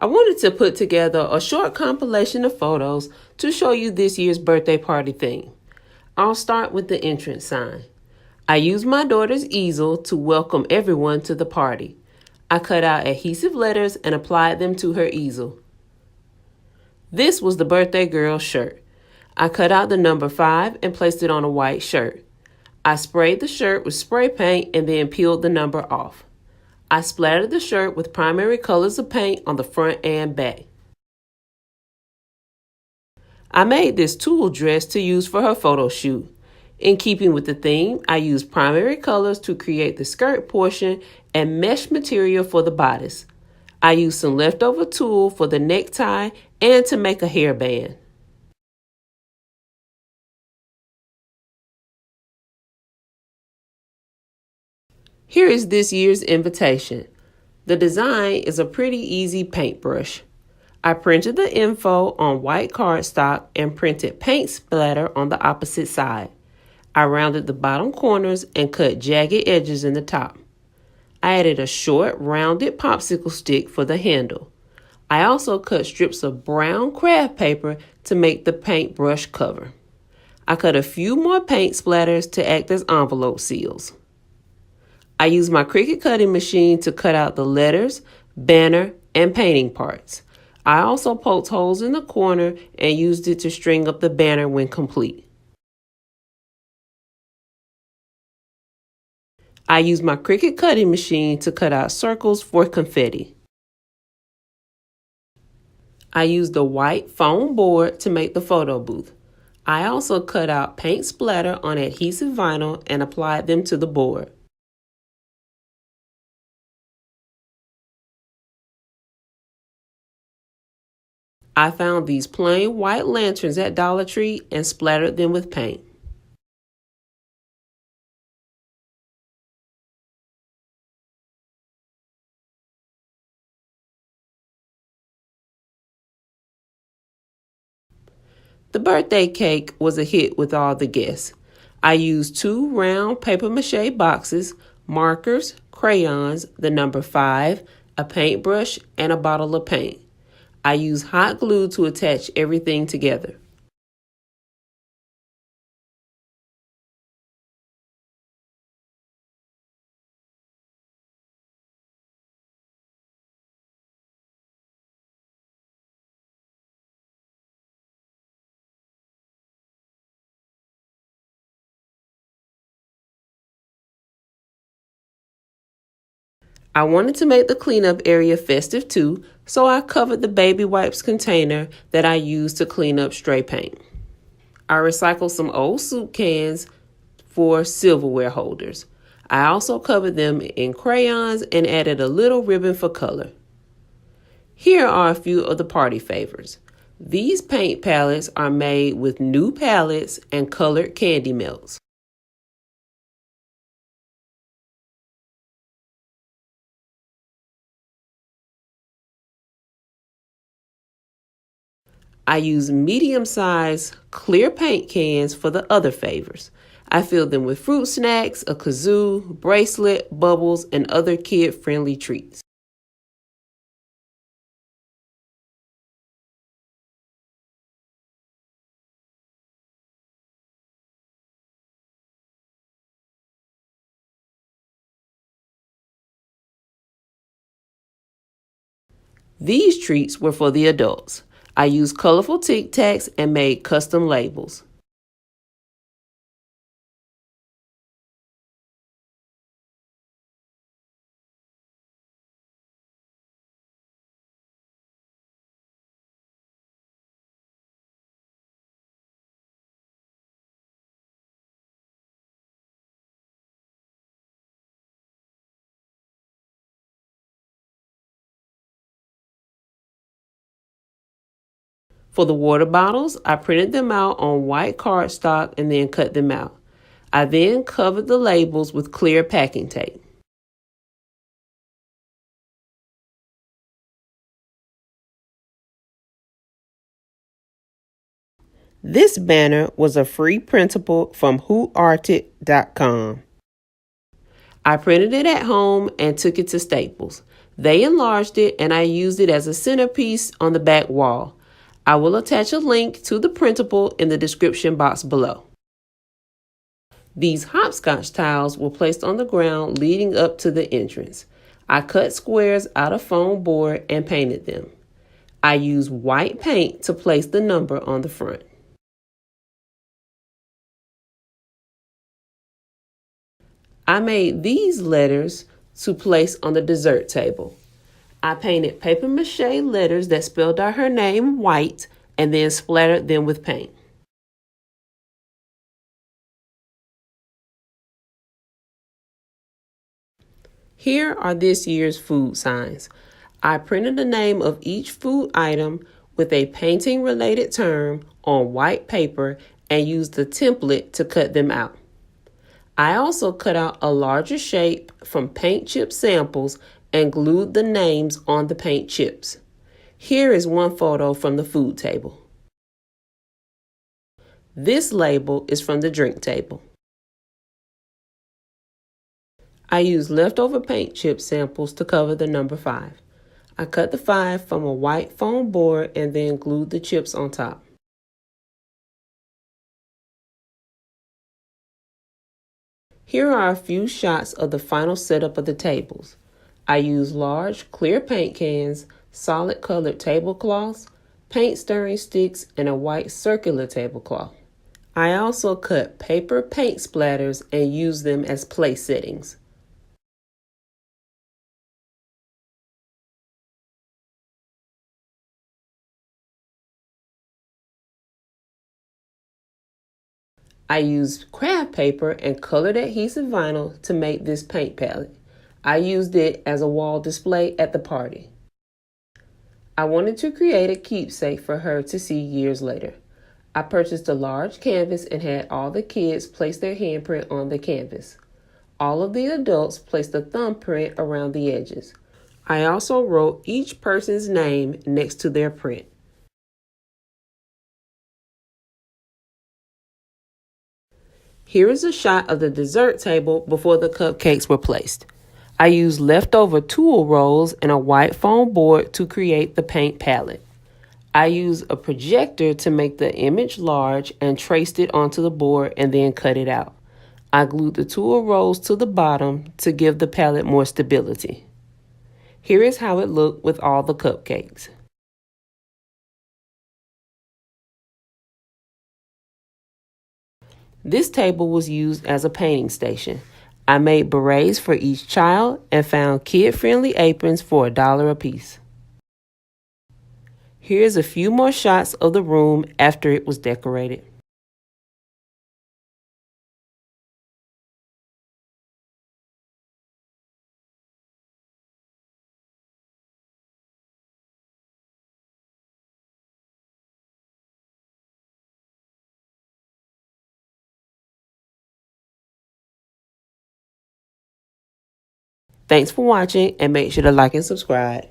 I wanted to put together a short compilation of photos to show you this year's birthday party theme. I'll start with the entrance sign. I used my daughter's easel to welcome everyone to the party. I cut out adhesive letters and applied them to her easel. This was the birthday girl's shirt. I cut out the number 5 and placed it on a white shirt. I sprayed the shirt with spray paint and then peeled the number off. I splattered the shirt with primary colors of paint on the front and back. I made this tulle dress to use for her photo shoot. In keeping with the theme, I used primary colors to create the skirt portion and mesh material for the bodice. I used some leftover tulle for the necktie and to make a hairband. Here is this year's invitation. The design is a pretty easy paintbrush. I printed the info on white cardstock and printed paint splatter on the opposite side. I rounded the bottom corners and cut jagged edges in the top. I added a short, rounded popsicle stick for the handle. I also cut strips of brown craft paper to make the paintbrush cover. I cut a few more paint splatters to act as envelope seals. I used my Cricut cutting machine to cut out the letters, banner, and painting parts. I also poked holes in the corner and used it to string up the banner when complete. I used my Cricut cutting machine to cut out circles for confetti. I used a white foam board to make the photo booth. I also cut out paint splatter on adhesive vinyl and applied them to the board. I found these plain white lanterns at Dollar Tree and splattered them with paint. The birthday cake was a hit with all the guests. I used 2 round paper mache boxes, markers, crayons, the number 5, a paintbrush, and a bottle of paint. I used hot glue to attach everything together. I wanted to make the cleanup area festive too, so I covered the baby wipes container that I used to clean up stray paint. I recycled some old soup cans for silverware holders. I also covered them in crayons and added a little ribbon for color. Here are a few of the party favors. These paint palettes are made with new palettes and colored candy melts. I use medium-sized clear paint cans for the other favors. I filled them with fruit snacks, a kazoo, bracelet, bubbles, and other kid-friendly treats. These treats were for the adults. I used colorful Tic Tacs and made custom labels. For the water bottles, I printed them out on white cardstock and then cut them out. I then covered the labels with clear packing tape. This banner was a free printable from whoarted.com. I printed it at home and took it to Staples. They enlarged it and I used it as a centerpiece on the back wall. I will attach a link to the printable in the description box below. These hopscotch tiles were placed on the ground leading up to the entrance. I cut squares out of foam board and painted them. I used white paint to place the number on the front. I made these letters to place on the dessert table. I painted paper mache letters that spelled out her name white and then splattered them with paint. Here are this year's food signs. I printed the name of each food item with a painting-related term on white paper and used the template to cut them out. I also cut out a larger shape from paint chip samples and glued the names on the paint chips. Here is one photo from the food table. This label is from the drink table. I used leftover paint chip samples to cover the number 5. I cut the 5 from a white foam board and then glued the chips on top. Here are a few shots of the final setup of the tables. I used large clear paint cans, solid colored tablecloths, paint stirring sticks, and a white circular tablecloth. I also cut paper paint splatters and used them as place settings. I used craft paper and colored adhesive vinyl to make this paint palette. I used it as a wall display at the party. I wanted to create a keepsake for her to see years later. I purchased a large canvas and had all the kids place their handprint on the canvas. All of the adults placed a thumbprint around the edges. I also wrote each person's name next to their print. Here is a shot of the dessert table before the cupcakes were placed. I used leftover tool rolls and a white foam board to create the paint palette. I used a projector to make the image large and traced it onto the board and then cut it out. I glued the tool rolls to the bottom to give the palette more stability. Here is how it looked with all the cupcakes. This table was used as a painting station. I made berets for each child and found kid-friendly aprons for $1 a piece. Here's a few more shots of the room after it was decorated. Thanks for watching and make sure to like and subscribe.